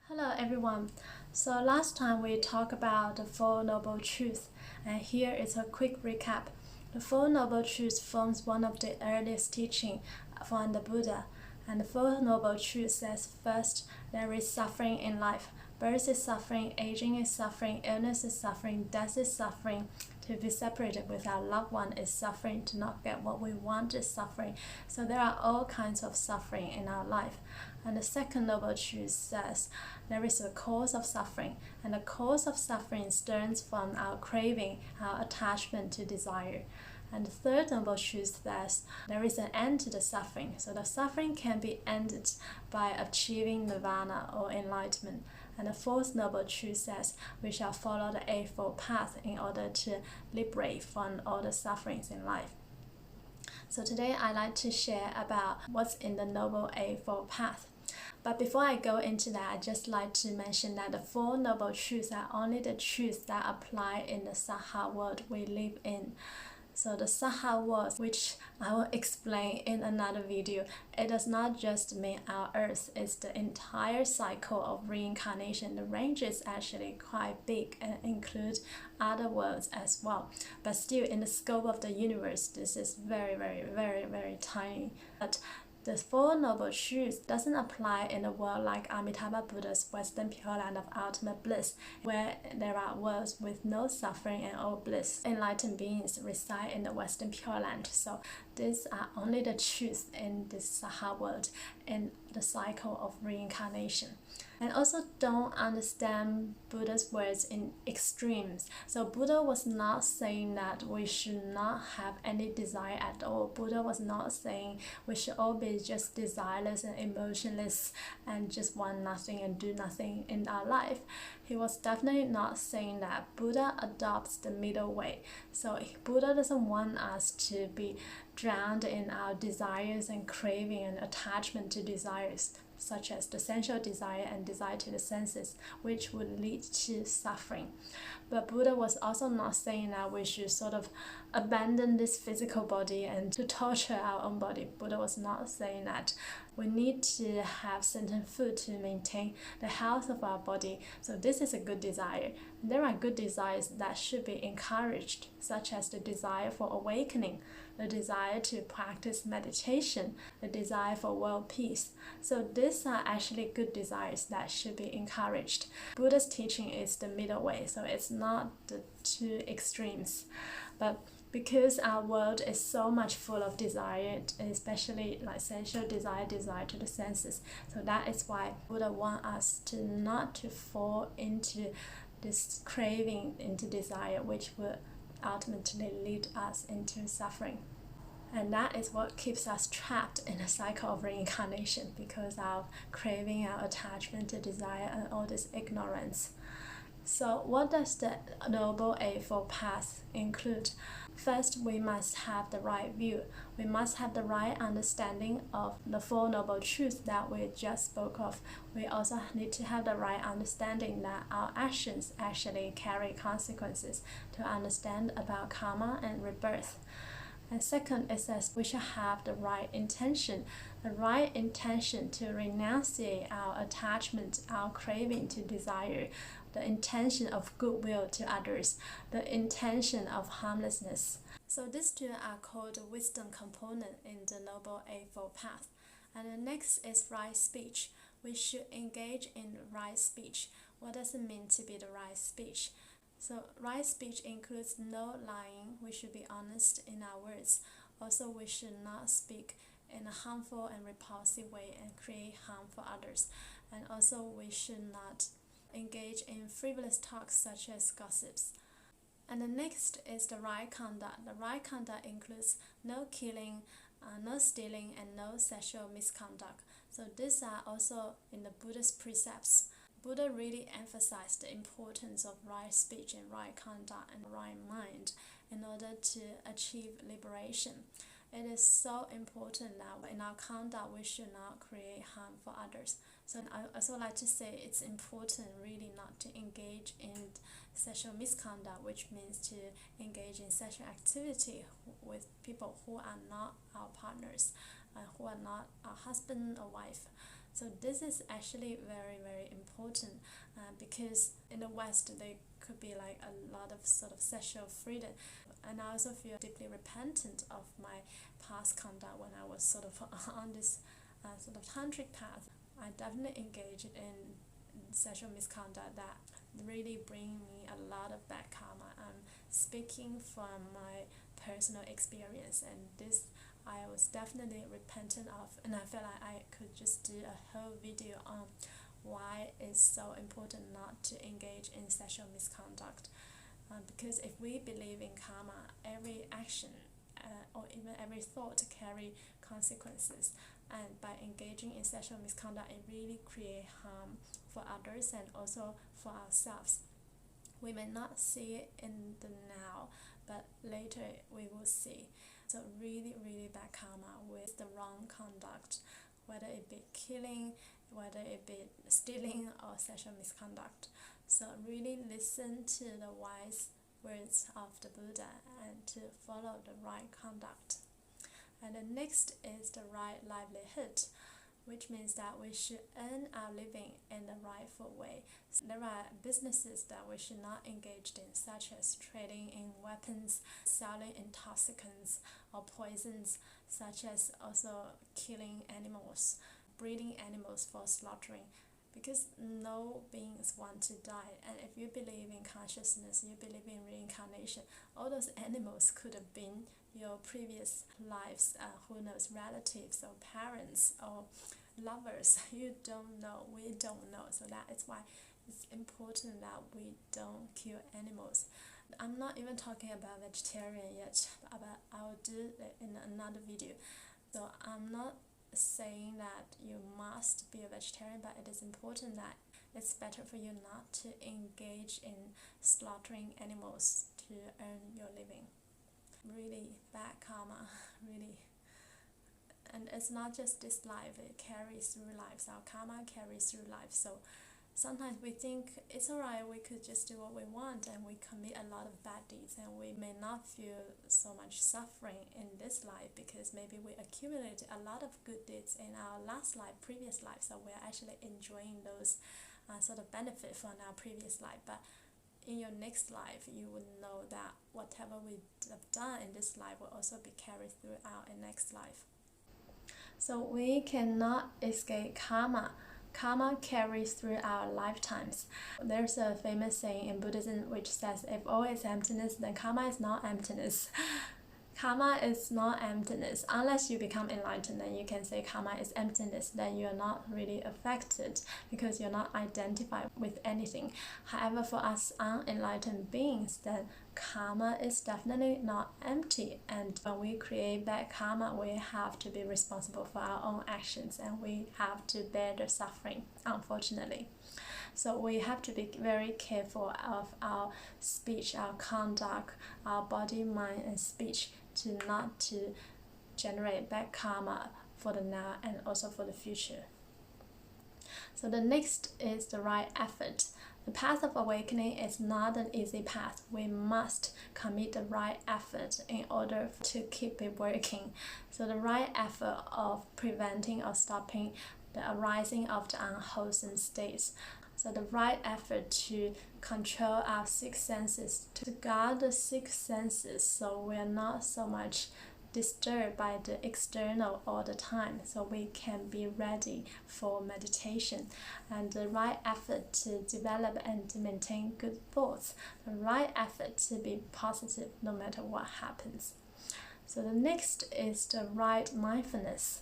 Hello everyone. So last time we talked about the Four Noble Truths, and here is a quick recap. The Four Noble Truths forms one of the earliest teaching from the Buddha. And the Four Noble Truths says first, there is suffering in life. Birth is suffering, aging is suffering, illness is suffering, death is suffering. To be separated with our loved one is suffering. To not get what we want is suffering. So there are all kinds of suffering in our life. And the second noble truth says there is a cause of suffering, and the cause of suffering stems from our craving, our attachment to desire. And the third noble truth says there is an end to the suffering. So the suffering can be ended by achieving nirvana or enlightenment. And the fourth noble truth says we shall follow the Eightfold Path in order to liberate from all the sufferings in life. So today I'd like to share about what's in the Noble Eightfold Path. But before I go into that, I'd just like to mention that the Four Noble Truths are only the truths that apply in the Saha world we live in. So the Saha world, which I will explain in another video, it does not just mean our earth, it's the entire cycle of reincarnation. The range is actually quite big and includes other worlds as well. But still, in the scope of the universe, this is very tiny. But the Four Noble Truths doesn't apply in a world like Amitabha Buddha's Western Pure Land of Ultimate Bliss, where there are worlds with no suffering and all bliss. Enlightened beings reside in the Western Pure Land. So these are only the truths in this Saha world, in the cycle of reincarnation. And also don't understand Buddha's words in extremes. So Buddha was not saying that we should not have any desire at all. Buddha was not saying we should all be just desireless and emotionless and just want nothing and do nothing in our life. He was definitely not saying that. Buddha adopts the middle way. So Buddha doesn't want us to be drowned in our desires and craving and attachment to desires, such as the sensual desire and desire to the senses, which would lead to suffering. But Buddha was also not saying that we should sort of abandon this physical body and to torture our own body. Buddha was not saying that. We need to have certain food to maintain the health of our body. So this is a good desire. There are good desires that should be encouraged, such as the desire for awakening, the desire to practice meditation, the desire for world peace. So these are actually good desires that should be encouraged. Buddha's teaching is the middle way, so it's not the two extremes. But because our world is so much full of desire, especially like sensual desire, desire to the senses, so that is why Buddha wants us to not to fall into this craving, into desire, which will ultimately lead us into suffering. And that is what keeps us trapped in a cycle of reincarnation, because of craving, our attachment to desire, and all this ignorance. So what does the Noble Eightfold Path include? First, we must have the right view. We must have the right understanding of the Four Noble Truths that we just spoke of. We also need to have the right understanding that our actions actually carry consequences, to understand about karma and rebirth. And second, it says we should have the right intention to renunciate our attachment, our craving to desire, the intention of goodwill to others, the intention of harmlessness. So these two are called the wisdom component in the Noble Eightfold Path. And the next is right speech. We should engage in right speech. What does it mean to be the right speech? So right speech includes no lying. We should be honest in our words. Also, we should not speak in a harmful and repulsive way and create harm for others. And also, we should not engage in frivolous talks such as gossips. And the next is the right conduct. The right conduct includes no killing, no stealing, and no sexual misconduct. So these are also in the Buddhist precepts. Buddha really emphasized the importance of right speech and right conduct and right mind in order to achieve liberation. It is so important that in our conduct we should not create harm for others. So I also like to say it's important really not to engage in sexual misconduct, which means to engage in sexual activity with people who are not our partners, who are not our husband or wife. So this is actually very, very important because in the West there could be like a lot of sort of sexual freedom, and I also feel deeply repentant of my past conduct when I was sort of on this sort of tantric path. I definitely engaged in sexual misconduct that really bring me a lot of bad karma. I'm speaking from my personal experience, and this I was definitely repentant of, and I felt like I could just do a whole video on why it's so important not to engage in sexual misconduct. Because if we believe in karma, every action or even every thought carry consequences, and by engaging in sexual misconduct, it really creates harm for others and also for ourselves. We may not see it in the now, but later we will see. So really, really bad karma with the wrong conduct, whether it be killing, whether it be stealing or sexual misconduct. So really listen to the wise words of the Buddha and to follow the right conduct. And the next is the right livelihood, which means that we should earn our living in the rightful way. So there are businesses that we should not engage in, such as trading in weapons, selling intoxicants or poisons, such as also killing animals, breeding animals for slaughtering, because no beings want to die. And if you believe in consciousness, you believe in reincarnation, all those animals could have been your previous lives, who knows, relatives or parents or lovers. You don't know, we don't know. So that is why it's important that we don't kill animals. I'm not even talking about vegetarian yet, but I'll do it in another video. So I'm not saying that you must be a vegetarian, but it is important that it's better for you not to engage in slaughtering animals to earn your living. Really bad karma, really. And it's not just this life, it carries through lives. Our karma carries through life. So sometimes we think it's alright, we could just do what we want, and we commit a lot of bad deeds, and we may not feel so much suffering in this life because maybe we accumulated a lot of good deeds in our last life, previous life, so we're actually enjoying those sort of benefit from our previous life. But in your next life, you would know that whatever we have done in this life will also be carried throughout in next life. So we cannot escape karma. Karma carries through our lifetimes. There's a famous saying in Buddhism which says, if all is emptiness, then karma is not emptiness. Karma is not emptiness. Unless you become enlightened, then you can say karma is emptiness. Then you are not really affected because you're not identified with anything. However, for us unenlightened beings, then karma is definitely not empty. And when we create bad karma, we have to be responsible for our own actions, and we have to bear the suffering, unfortunately. So we have to be very careful of our speech, our conduct, our body, mind, and speech to not to generate bad karma for the now and also for the future. So the next is the right effort. The path of awakening is not an easy path. We must commit the right effort in order to keep it working. So the right effort of preventing or stopping the arising of the unwholesome states. So the right effort to control our six senses, to guard the six senses so we are not so much disturbed by the external all the time, so we can be ready for meditation. And the right effort to develop and to maintain good thoughts, the right effort to be positive no matter what happens. So the next is the right mindfulness.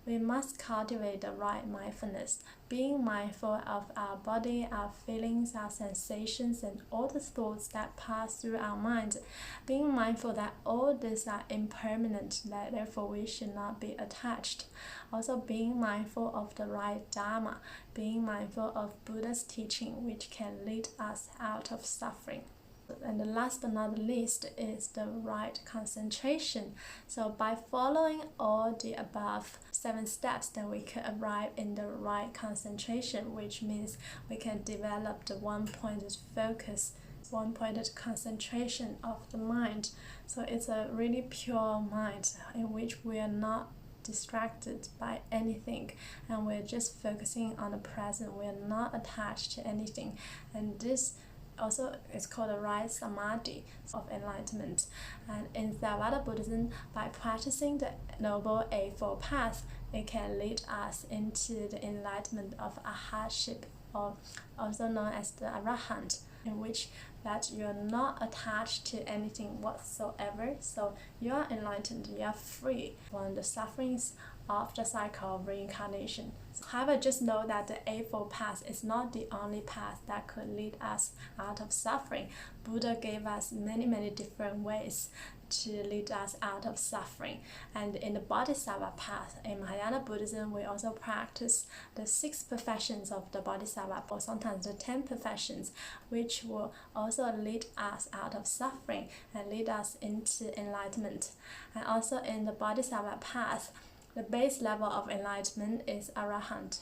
We must cultivate the right mindfulness, being mindful of our body, our feelings, our sensations, and all the thoughts that pass through our mind. Being mindful that all these are impermanent, that therefore we should not be attached. Also being mindful of the right Dharma, being mindful of Buddha's teaching, which can lead us out of suffering. And the last but not least is the right concentration. So by following all the above 7 steps, then we can arrive in the right concentration, which means we can develop the one-pointed focus, one-pointed concentration of the mind. So it's a really pure mind in which we are not distracted by anything, and we're just focusing on the present. We're not attached to anything, and this also is called the right samadhi of enlightenment. And in Theravada Buddhism, by practicing the Noble Eightfold Path, it can lead us into the enlightenment of arhatship, or also known as the arahant, in which that you're not attached to anything whatsoever. So you are enlightened, you are free from the sufferings of the cycle of reincarnation. However, just know that the Eightfold Path is not the only path that could lead us out of suffering. Buddha gave us many different ways to lead us out of suffering. And in the Bodhisattva path, in Mahayana Buddhism, we also practice the 6 perfections of the Bodhisattva, or sometimes the 10 perfections, which will also lead us out of suffering and lead us into enlightenment. And also in the Bodhisattva path, the base level of enlightenment is arahant.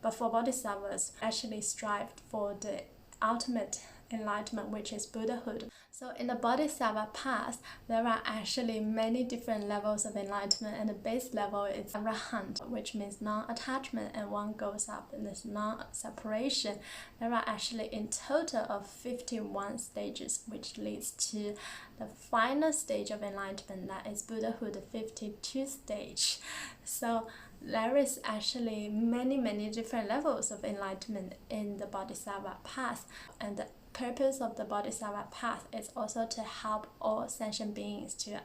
But for bodhisattvas, actually strive for the ultimate enlightenment, which is Buddhahood. So in the Bodhisattva path, there are actually many different levels of enlightenment, and the base level is arahant, which means non-attachment, and one goes up in this non-separation. There are actually in total of 51 stages, which leads to the final stage of enlightenment, that is Buddhahood, the 52nd stage. So there is actually many different levels of enlightenment in the Bodhisattva path, and the purpose of the Bodhisattva path is also to help all sentient beings to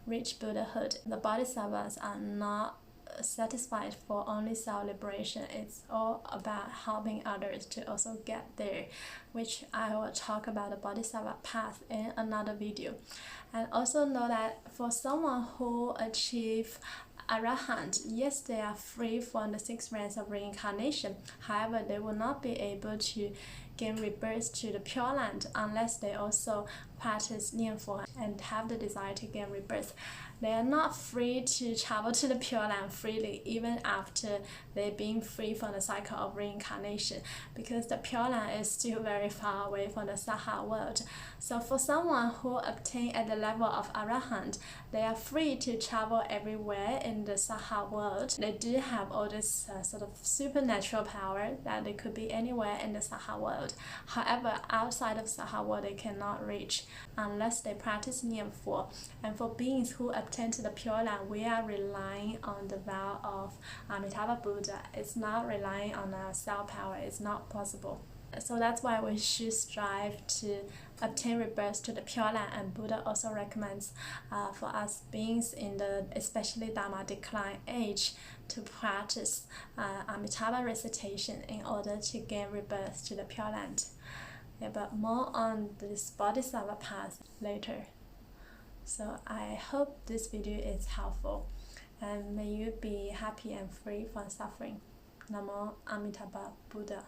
reach Buddhahood. The Bodhisattvas are not satisfied for only self-liberation. It's all about helping others to also get there, which I will talk about the Bodhisattva path in another video. And also know that for someone who achieve arahant, yes, they are free from the 6 ranks of reincarnation. However, they will not be able to gain rebirth to the Pure Land unless they also practice Nianfo and have the desire to gain rebirth. They are not free to travel to the Pure Land freely, even after they being free from the cycle of reincarnation, because the Pure Land is still very far away from the Saha world. So for someone who obtain at the level of arahant, they are free to travel everywhere in the Saha world. They do have all this sort of supernatural power that they could be anywhere in the Saha world. However, outside of Saha world, they cannot reach unless they practice Nianfo. And for beings who obtain to the Pure Land, we are relying on the vow of Amitabha Buddha. It's not relying on our self-power. It's not possible. So that's why we should strive to obtain rebirth to the Pure Land. And Buddha also recommends for us beings in the especially Dharma decline age to practice Amitabha recitation in order to gain rebirth to the Pure Land. Yeah, but more on this Bodhisattva path later. So I hope this video is helpful, and may you be happy and free from suffering. Namo Amituofo Buddha.